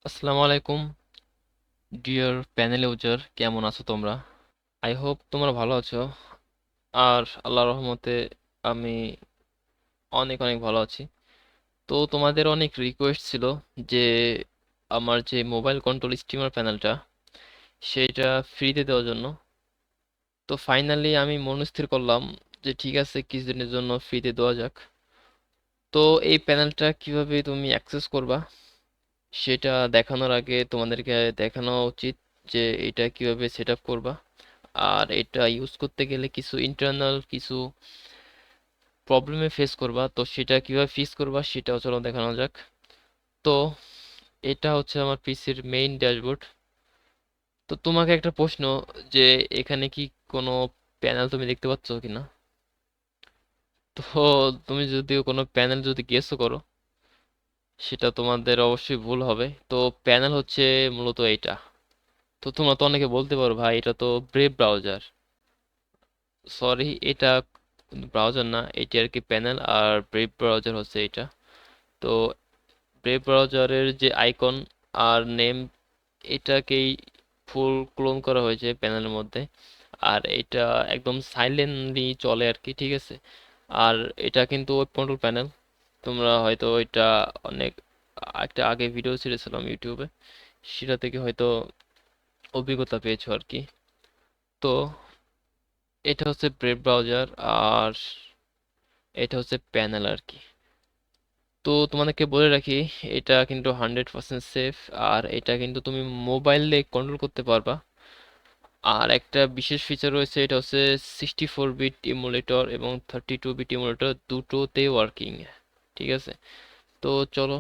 আসসালামু আলাইকুম deer panel user, কেমন আছো তোমরা? আই হোপ তোমরা ভালো আছো। আর আল্লাহর রহমতে আমি অনেক অনেক ভালো আছি। তো তোমাদের অনেক রিকোয়েস্ট ছিল যে আমার যে মোবাইল কন্ট্রোল স্টিমার প্যানেলটা সেটা ফ্রিতে দেওয়ার জন্য। তো ফাইনালি আমি মনস্থির করলাম যে ঠিক আছে, কিছুদিনের জন্য ফ্রিতে দেওয়া যাক। তো এই প্যানেলটা কিভাবে তুমি অ্যাক্সেস করবা সেটা দেখানোর আগে তোমাদেরকে দেখানো উচিত যে এটা কিভাবে সেট আপ করবা। আর এটা ইউজ করতে গেলে কিছু ইন্টারনাল কিছু প্রবলেমে ফেস করবা, তো সেটা কিভাবে ফিক্স করবা সেটাও চলো দেখানো যাক। তো এটা হচ্ছে আমার পিসির মেইন ড্যাশবোর্ড। তো তোমাকে একটা প্রশ্ন, যে এখানে কি কোনো প্যানেল তুমি দেখতে পাচ্ছ কিনা? তো তুমি যদি কোনো প্যানেল যদি গেসও করো সেটা তোমাদের অবশ্যই ভুল হবে। তো প্যানেল হচ্ছে মূলত এইটা। তো তোমরা তো অনেকে বলতে পারো ভাই এটা তো ব্রেভ ব্রাউজার। সরি, এটা ব্রাউজার না, এটি আর কি প্যানেল, আর ব্রেভ ব্রাউজার হচ্ছে এটা। তো ব্রেভ ব্রাউজারের যে আইকন আর নেম, এটাকেই ফুল ক্লোন করা হয়েছে প্যানেলের মধ্যে। আর এটা একদম সাইলেন্টলি চলে আর কি, ঠিক আছে। আর এটা কিন্তু ওয়েব কন্ট্রোল প্যানেল। তোমরা হয়তো এটা অনেক একটা আগে ভিডিও ছেড়েছিলাম ইউটিউবে, সেটা থেকে হয়তো অভিজ্ঞতা পেয়েছো আর কি। তো এটা হচ্ছে ব্রেভ ব্রাউজার, আর এটা হচ্ছে প্যানেল আর কি। তো তোমাদেরকে বলে রাখি, এটা কিন্তু 100% সেফ। আর এটা কিন্তু তুমি মোবাইলে কন্ট্রোল করতে পারবা। আর একটা বিশেষ ফিচার রয়েছে, এটা হচ্ছে 64 বিট ইমুলেটর এবং 32 বিট ইমুলেটর দুটোতেই ওয়ার্কিং, ঠিক আছে। তো চলো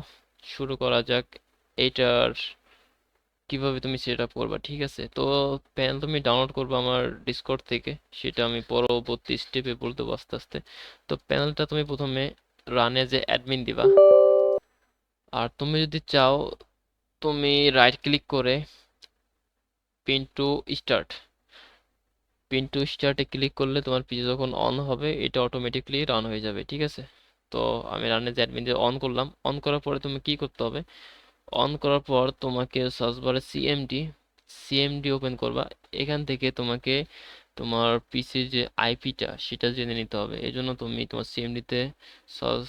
শুরু করা যাক। এটার কিভাবে তুমি সেট আপ করবা, ঠিক আছে। তো প্যানেল তুমি ডাউনলোড করবে আমার ডিসকর্ড থেকে, সেটা আমি পরবর্তী স্টেপে বলতে আস্তে আস্তে। তো প্যানেলটা তুমি প্রথমে রানে যে অ্যাডমিন দিবা। আর তুমি যদি চাও, তুমি রাইট ক্লিক করে pin to start, pin to স্টার্টে ক্লিক করলে তোমার পিসি যখন অন হবে এটা অটোমেটিকলি রান হয়ে যাবে, ঠিক আছে। তো আমি রানের যে অ্যাডমিন দিয়ে অন করলাম। অন করার পরে তুমি কি করতে হবে, অন করার পর তোমাকে সার্চ বারে সিএমডি, সিএমডি ওপেন করবা। এখান থেকে তোমাকে তোমার পিসির যে আইপিটা সেটা জেনে নিতে হবে। এই জন্য তুমি তোমার সিএমডিতে সার্চ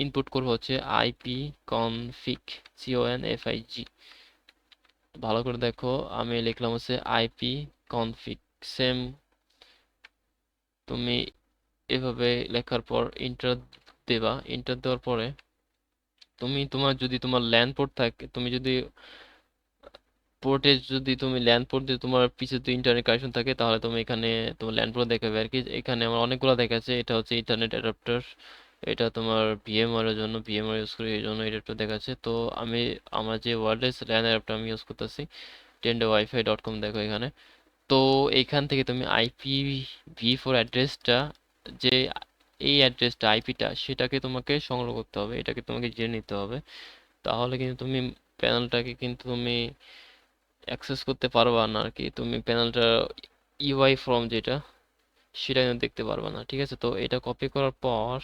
ইনপুট করবো হচ্ছে আইপি কনফিগ, CONFIG। ভালো করে দেখো, আমি লিখলাম হচ্ছে আইপি কনফিগ। সেম তুমি এভাবে লেখার পর ইন্টার দেবা। ইন্টার দেওয়ার পরে তুমি তোমার যদি তোমার ল্যান পোর্ট থাকে, তুমি যদি পোর্টে যদি তুমি ল্যান পোর্ট দিয়ে তোমার পিছে যদি ইন্টারনেট কানেকশন থাকে তাহলে তুমি এখানে তোমার ল্যান পোর্ট দেখাবে আর কি। এখানে আমার অনেকগুলো দেখাচ্ছে, এটা হচ্ছে ইথারনেট অ্যাডাপ্টার। এটা তোমার ভিএমওয়ার এর জন্য, ভিএমওয়ার ইউজ করি এই জন্য এটা একটু দেখাচ্ছে। তো আমি আমার যে ওয়্যারলেস ল্যান অ্যাডাপ্টার আমি ইউজ করতেছি tenderwifi.com, দেখো এখানে। তো এইখান থেকে তুমি IPv4 অ্যাড্রেসটা, যে এই অ্যাড্রেসটা আইপিটা সেটাকে তোমাকে সংগ্রহ করতে হবে, এটাকে তোমাকে জেনে নিতে হবে। তাহলে কিন্তু তুমি প্যানেলটাকে কিন্তু তুমি অ্যাক্সেস করতে পারবা না আর কি। তুমি প্যানেলটা ইউআই ফর্ম যেটা সেটা কিন্তু দেখতে পারবা না, ঠিক আছে। তো এটা কপি করার পর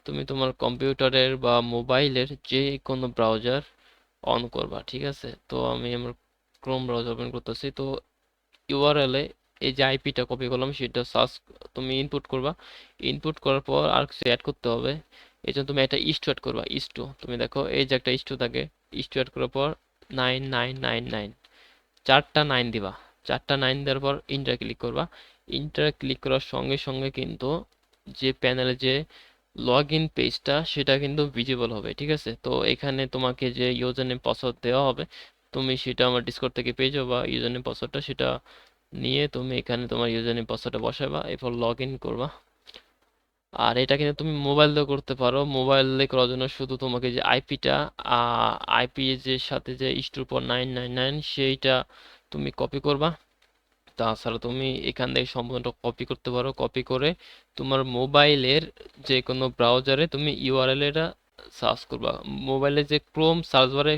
তুমি তোমার কম্পিউটারের বা মোবাইলের যে কোনো ব্রাউজার অন করবা, ঠিক আছে। তো আমি আমার ক্রোম ব্রাউজার ওপেন করতেছি। তো ইউআরএল এ এই যে আইপিটা কপি করলাম সেটা সার্চ তুমি ইনপুট করবা। ইনপুট করার পর আর কিছু অ্যাড করতে হবে। এই জন্য তুমি একটা ইস্টু অ্যাড করবা। ইস্টু তুমি দেখো এই যে একটা ইস্টু থাকে, ইস্টু অ্যাড করার পর 9999, চারটা নাইন দিবা। চারটা নাইন দেওয়ার পর ইন্টার ক্লিক করবা। ইন্টার ক্লিক করার সঙ্গে সঙ্গে কিন্তু যে প্যানেলে যে লগ ইন পেজটা সেটা কিন্তু ভিজিবল হবে, ঠিক আছে। তো এখানে তোমাকে যে ইউজার নেম পাসওয়ার্ড দেওয়া হবে তুমি সেটা আমার ডিসকর্ড থেকে পেয়ে যাবা। ইউজার নেম পাসওয়ার্ডটা সেটা নিয়ে তুমি এখানে তোমার ইউজার নেম পাসওয়ার্ডটা বসাবা, এরপর লগ ইন করবা। আর এটা কিন্তু তুমি মোবাইল দিয়ে করতে পারো। মোবাইল দিয়ে করার জন্য শুধু তোমাকে যে আইপিটা, আইপি যে সাথে যে ইস্টুর পর 999 সেইটা তুমি কপি করবা। তাছাড়া তুমি এখান থেকে সম্পূর্ণটা কপি করতে পারো। কপি করে তোমার মোবাইলের যে কোনো ব্রাউজারে তুমি ইউআরএল এটা সার্চ করবা। মোবাইলে যে ক্রোম সার্চ বারে,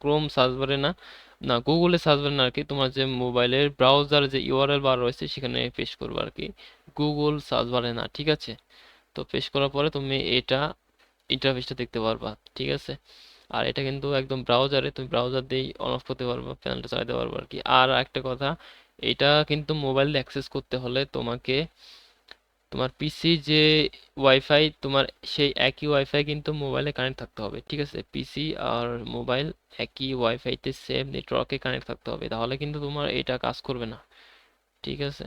ক্রোম সার্চ বারে না, না গুগলে সার্চ বারে না আর কি, তোমার যে মোবাইলের ব্রাউজার যে ইউআরএল বার রয়েছে সেখানে পেস্ট করবা আর কি, গুগল সার্চ বারে না, ঠিক আছে। তো পেস্ট করার পরে তুমি এটা ইন্টারফেসটা দেখতে পারবা, ঠিক আছে। আর এটা কিন্তু একদম ব্রাউজারে, তুমি ব্রাউজার দিয়েই অন অফ করতে পারবে, প্যানেলটা চালাতে পারবে আর কি। আর একটা কথা, এটা কিন্তু মোবাইল অ্যাক্সেস করতে হলে তোমাকে তোমার পিসি যে ওয়াইফাই তোমার, সেই একই ওয়াইফাই কিন্তু মোবাইলে কানেক্ট থাকতে হবে, ঠিক আছে? পিসি আর মোবাইল একই ওয়াইফাইতে সেম নেটওয়ার্কে কানেক্ট থাকতে হবে, তাহলে কিন্তু তোমার এটা কাজ করবে না, ঠিক আছে?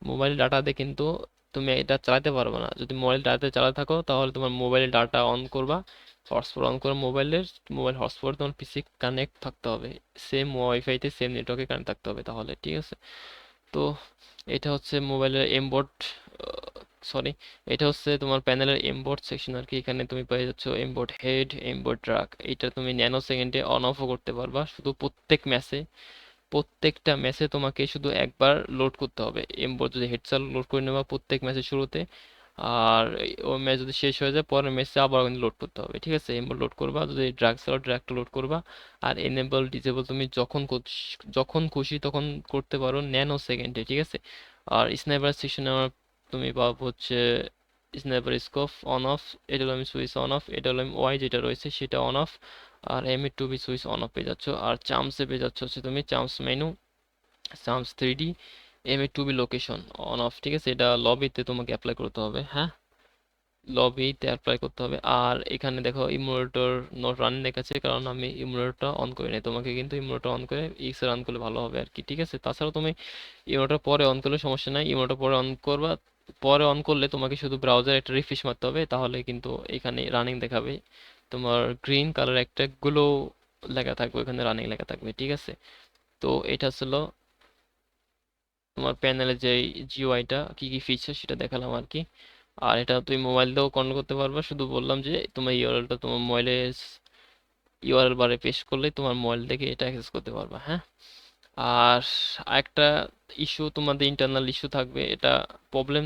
মোবাইল ডাটা দিয়ে কিন্তু তুমি এটা চালাতে পারবে না। যদি মোবাইল ডাটাতে চালাতে থাকো তাহলে তোমার মোবাইলের ডাটা অন করবা, হটস্পট অন করে মোবাইলের, মোবাইল হটস্পট তোমার পিসি কানেক্ট থাকতে হবে, সেম ওয়াইফাইতে সেম নেটওয়ার্কে কানেক্ট থাকতে হবে তাহলে, ঠিক আছে? তো এটা হচ্ছে মোবাইলের এমবোর্ড, সরি, এটা হচ্ছে তোমার প্যানেলের এমবোর্ড সেকশন আর কি। এখানে তুমি পেয়ে যাচ্ছ এমবোর্ড হেড, এমবোর্ড ড্রাগ। এটা তুমি ন্যানো সেকেন্ডে অন অফও করতে পারবা, শুধু প্রত্যেকটা ম্যাচে তোমাকে শুধু একবার লোড করতে হবে এমবোর্ড। যদি হেডসেট লোড করে নেবা প্রত্যেক ম্যাচের শুরুতে, আর ওই ম্যাচ যদি শেষ হয়ে যায় পরের ম্যাচে আবার কিন্তু লোড করতে হবে, ঠিক আছে? এমবোর্ড লোড করবা, যদি ড্রাগ চালাও ড্রাগটা লোড করবা। আর এনেবল ডিসেবল তুমি যখন খুশি তখন করতে পারো ন্যানো সেকেন্ডে, ঠিক আছে? আর স্নাইপার সেকশনে আমার তুমি পাবো হচ্ছে স্নাইপার স্কোপ অন অফ, এটা হলো আমি সুইচ অন অফ, এটা হলো আমি ওয়াই যেটা রয়েছে সেটা অন অফ, আর M2B সুইচ অন অফ পেয়ে যাচ্ছ। আর চাম্পসে পেয়ে যাচ্ছ হচ্ছে তুমি Champs menu, Champs 3D, M2B location on off, ঠিক আছে? এটা লবিতে তোমাকে অ্যাপ্লাই করতে হবে, হ্যাঁ, লবিতে অ্যাপ্লাই করতে হবে। আর এখানে দেখো ইমুলেটর নট রান লেখা আছে, কারণ আমি ইমুলেটরটা অন করি নাই। তোমাকে কিন্তু ইমুলেটর অন করে এক্সে রান করলে ভালো হবে আর কি, ঠিক আছে? তাছাড়া তুমি ইমোটা পরে অন করলে সমস্যা নাই, ইমোটা পরে অন করবা। পরে অন করলে তোমাকে শুধু ব্রাউজারে একটা রিফ্রেশ মারতে হবে, তাহলে কিন্তু এখানে রানিং দেখাবে। তোমার গ্রিন কালার একটা গ্লো লেখা থাকবে, ওখানে রানিং লেখা থাকবে, ঠিক আছে? তো এটা ছিল তোমার প্যানেলের যে জিইউআইটা, কি কি ফিচার সেটা দেখালাম আর কি। আর এটা তুমি মোবাইল দিয়েও কন্ট্রোল করতে পারবা, শুধু বললাম যে তোমার ইউআরএলটা তোমার মোবাইলে ইউআরএল বারে পেস্ট করলেই তোমার মোবাইল থেকে এটা অ্যাক্সেস করতে পারবা, হ্যাঁ। আর একটা ইস্যু, তোমাদের ইন্টারনাল ইস্যু থাকবে, এটা প্রবলেম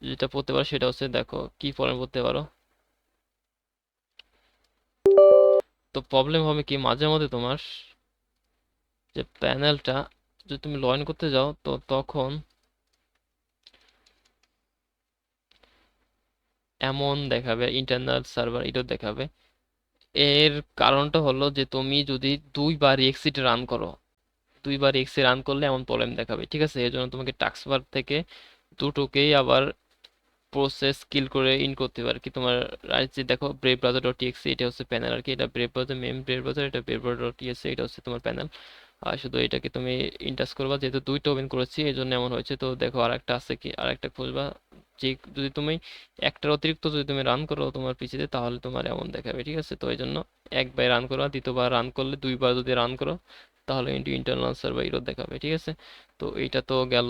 যেটা পড়তে পারো সেটা হচ্ছে, দেখো কি প্রবলেম পড়তে পারো। তো প্রবলেম হবে কি, মাঝে মধ্যে তোমার যে প্যানেলটা যদি তুমি লগ ইন করতে যাও তো তখন এমন দেখাবে, ইন্টারনাল সার্ভার এটাও দেখাবে। এর কারণটা হলো যে তুমি যদি দুইবার এক্সিট রান করো, দুইবার এক্সি রান করলে এমন প্রবলেম দেখাবে, ঠিক আছে? এর জন্য তোমাকে টাস্কবার থেকে দুটোকেই আবার প্রসেস কিল করে ইন করতে হবে আর কি। তোমার যে দেখো ব্রেভ ব্রাউজার ডট টিএক্সি, এটা হচ্ছে প্যানেল আর কি। এটা brave browser, main brave browser, এটা ব্রেভ ব্রাউজার ডট টিএক্সি, এটা হচ্ছে তোমার প্যানেল। আর শুধু এটাকে তুমি ইনটাচ করবা, যেহেতু দুইটা ওপেন করেছি এই জন্য এমন হয়েছে। তো দেখো আরেকটা আছে কি, আরেকটা খুঁজবা। যে যদি তুমি একটার অতিরিক্ত যদি তুমি রান করো তোমার পিসিতে তাহলে তোমার এমন দেখাবে, ঠিক আছে? তো এই জন্য একবার রান করো, দ্বিতীয়বার রান করলে, দুইবার যদি রান করো তাহলে কিন্তু ইন্টারনাল সার্ভার এরর দেখাবে, ঠিক আছে? তো এইটা তো গেল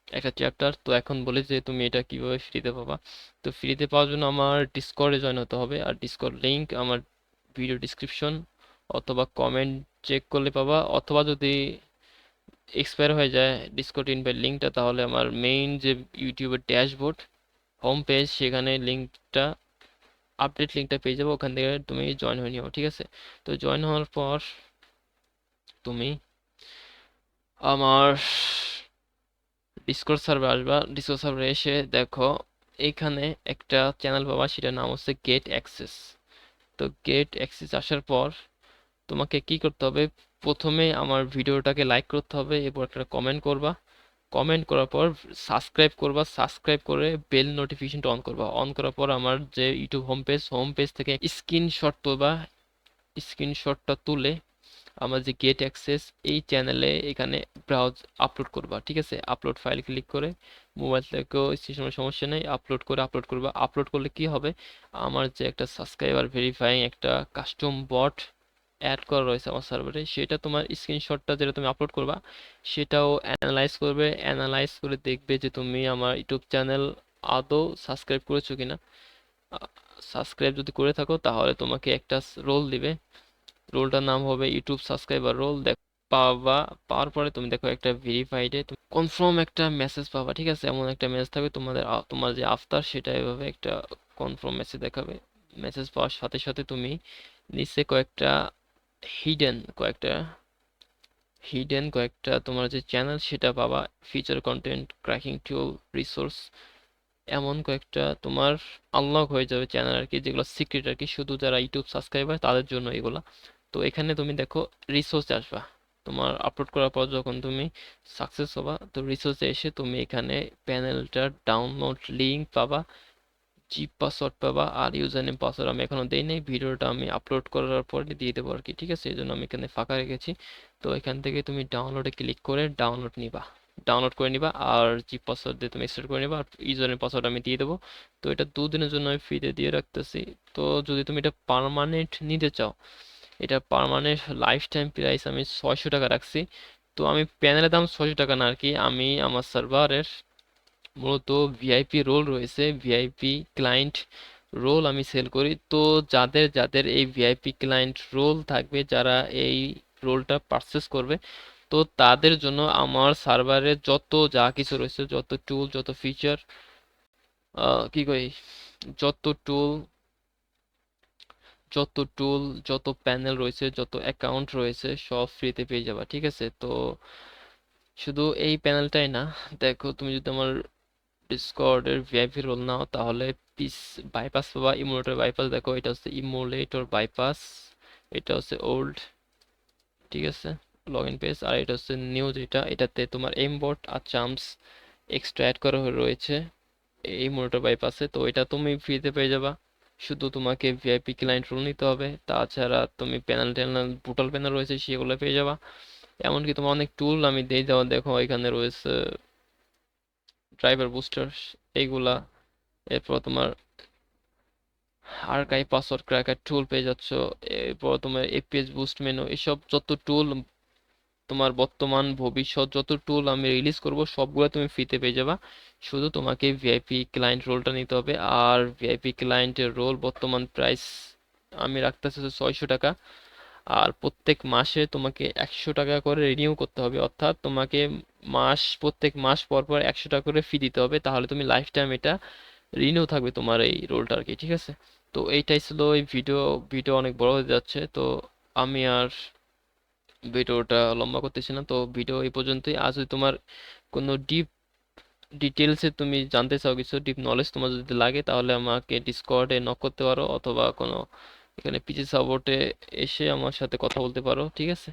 একটা চ্যাপ্টার। তো এখন বলি যে তুমি এটা কিভাবে ফ্রিতে পাবা। তো ফ্রিতে পাওয়ার জন্য আমার ডিসকর্ডে জয়েন হতে হবে, আর ডিসকর্ড লিংক আমার ভিডিও ডিসক্রিপশন অথবা কমেন্ট চেক করলে পাবা, অথবা যদি এক্সপায়ার হয়ে যায় ডিসকর্ড ইনভাইট লিঙ্কটা, তাহলে আমার মেইন যে ইউটিউবের ড্যাশবোর্ড হোম পেজ, সেখানে লিঙ্কটা, আপডেট লিঙ্কটা পেয়ে যাবো, ওখান থেকে তুমি জয়েন হয়ে নিও, ঠিক আছে? তো জয়েন হওয়ার পর তুমি আমার ডিসকর্ড সার্ভারে আসবা। ডিসকর্ড সার্ভারে এসে দেখো এইখানে একটা চ্যানেল পাবা, সেটার নাম হচ্ছে গেট অ্যাক্সেস। তো গেট অ্যাক্সেস আসার পর তোমাকে কি করতে হবে, প্রথমে আমার ভিডিওটাকে লাইক করতে হবে, এরপর একটা কমেন্ট করবা, কমেন্ট করার পর সাবস্ক্রাইব করবা, সাবস্ক্রাইব করে বেল নোটিফিকেশনটা অন করবা। অন করার পর আমার যে ইউটিউব হোম পেজ থেকে স্ক্রিনশট তুলবা, স্ক্রিনশটটা তুলে আমার যে গেট অ্যাক্সেস এই চ্যানেলে এখানে ব্রাউজ আপলোড করবা, ঠিক আছে? আপলোড ফাইল ক্লিক করে মোবাইল থেকেও স্টেশনের সমস্যা নেই, আপলোড করবা। আপলোড করলে কি হবে, আমার যে একটা সাবস্ক্রাইবার ভেরিফাইং একটা কাস্টম বট অ্যাড করা রয়েছে আমার সার্ভারে, সেটা তোমার স্ক্রিনশটটা যেটা তুমি আপলোড করবা সেটাও অ্যানালাইজ করবে, অ্যানালাইজ করে দেখবে যে তুমি আমার ইউটিউব চ্যানেল আদৌ সাবস্ক্রাইব করেছো কিনা। সাবস্ক্রাইব যদি করে থাকো তাহলে তোমাকে একটা রোল দিবে, রোলটার নাম হবে ইউটিউব সাবস্ক্রাইবার রোল। পাবা, পাওয়ার পরে তুমি দেখো একটা ভেরিফাইডে তুমি কনফার্ম একটা মেসেজ পাবা, ঠিক আছে? এমন একটা মেসেজ থাকবে তোমাদের, তোমার যে আফতার সেটা এভাবে একটা কনফার্ম মেসেজ দেখাবে। মেসেজ পাওয়ার সাথে সাথে তুমি নিচে হিডেন কয়েকটা কয়েকটা তোমার যে চ্যানেল সেটা পাবা, ফিচার কন্টেন্ট ক্র্যাকিং টুল রিসোর্স, এমন কয়েকটা তোমার আনলক হয়ে যাবে চ্যানেল আর কি, যেগুলো সিক্রেট আর কি, শুধু যারা ইউটিউব সাবস্ক্রাইবার তাদের জন্য এগুলা। তো এখানে তুমি দেখো রিসোর্সে আসবা, তোমার আপলোড করার পর যখন তুমি সাকসেস হবা, তো রিসোর্সে এসে তুমি এখানে প্যানেলটার ডাউনলোড লিঙ্ক পাবা, জিপ পাসওয়ার্ড পাবা, আর ইউজার নেম পাসওয়ার্ড আমি এখনো দেই নাই, ভিডিওটা আমি আপলোড করার পরে দিয়ে দেবো আর কি, ঠিক আছে? এই জন্য আমি এখানে ফাঁকা রেখেছি। তো এখান থেকে তুমি ডাউনলোডে ক্লিক করে ডাউনলোড করে নিবা, আর জিপ পাসওয়ার্ড দিয়ে তুমি এক্সট্রাক্ট করে নিবা, আর ইউজার নেম পাসওয়ার্ড আমি দিয়ে দেবো। তো এটা 2 দিনের জন্য আমি ফ্রিতে দিয়ে রাখতেছি। তো যদি তুমি এটা পার্মানেন্ট নিতে চাও, এটা পার্মানেন্ট লাইফ টাইম প্রাইস আমি 600 টাকা রাখছি। তো আমি প্যানেলের দাম 600 টাকা না আর কি, আমি আমার সার্ভারের মূলত ভিআইপি রোল রয়েছে, ভিআইপি ক্লায়েন্ট রোল আমি সেল করি। তো যাদের যাদের এই ভিআইপি ক্লায়েন্ট রোল থাকবে, যারা এই রোলটা পারচেস করবে, তো তাদের জন্য আমার সার্ভারে যত যা কিছু রয়েছে, যত টুল, যত ফিচার, কি কই, যত টুল, যত টুল, যত প্যানেল রয়েছে, যত অ্যাকাউন্ট রয়েছে, সব ফ্রিতে পেয়ে যাবা, ঠিক আছে? তো শুধু এই প্যানেলটাই না, দেখো তুমি যদি আমার ডিসকর্ডের ভিআইপি রোল নাও, তাহলে পিস বাইপাস পাবা, ইমুলেটর বাইপাস। দেখো এটা হচ্ছে ইমুলেটর বাইপাস, এটা হচ্ছে ওল্ড, ঠিক আছে, লগ ইন পেজ। আর এটা হচ্ছে নিউ, যেটা এটাতে তোমার এমবট আর চাম্পস এক্সট্রা অ্যাড করা রয়েছে এই ইমুলেটর বাইপাসে। তো এটা তুমি ফ্রিতে পেয়ে যাবা, শুধু তোমাকে ভিআইপি ক্লায়েন্ট রোল নিতে হবে। তাছাড়া তুমি প্যানেল ট্যানেল টোটাল প্যানেল রয়েছে সেগুলো পেয়ে যাবা। এমনকি তোমার অনেক টুল আমি দিয়ে দেওয়া, দেখো এখানে রয়েছে ড্রাইভার বুস্টার এইগুলা, এরপর তোমার আর্কাইভ পাসওয়ার্ড ক্র্যাকার টুল পেয়ে যাচ্ছ, এরপর তোমার এপিএস বুস্ট মেনু, এসব যত টুল, তোমার বর্তমান ভবিষ্যৎ যত টুল আমি রিলিজ করব সবগুলো তুমি ফ্রিতে পেয়ে যাবা। শুধু তোমাকে ভিআইপি ক্লায়েন্ট রোলটা নিতে হবে। আর ভিআইপি ক্লায়েন্টের রোল বর্তমান প্রাইস আমি রাখতেছি 600 টাকা। আর প্রত্যেক মাসে তোমাকে 100 টাকা করে রিনিউ করতে হবে, অর্থাৎ তোমাকে প্রত্যেক মাস পর পর 100 টাকা করে ফি দিতে হবে, তাহলে তুমি লাইফ টাইম এটা রিনিউ থাকবে তোমার এই রোলটা আর কি, ঠিক আছে? তো এইটাই ছিল এই ভিডিও। ভিডিও অনেক বড় হয়ে যাচ্ছে, তো আমি আর ভিডিওটা লম্বা করতেছি না। তো ভিডিও এই পর্যন্তই। আর যদি তোমার কোনো ডিপ ডিটেলসে তুমি জানতে চাও, কিছু ডিপ নলেজ তোমার যদি লাগে, তাহলে আমাকে ডিসকর্ডে নক করতে পারো, অথবা কোনো এখানে পিজি সাপোর্টে এসে আমার সাথে কথা বলতে পারো, ঠিক আছে?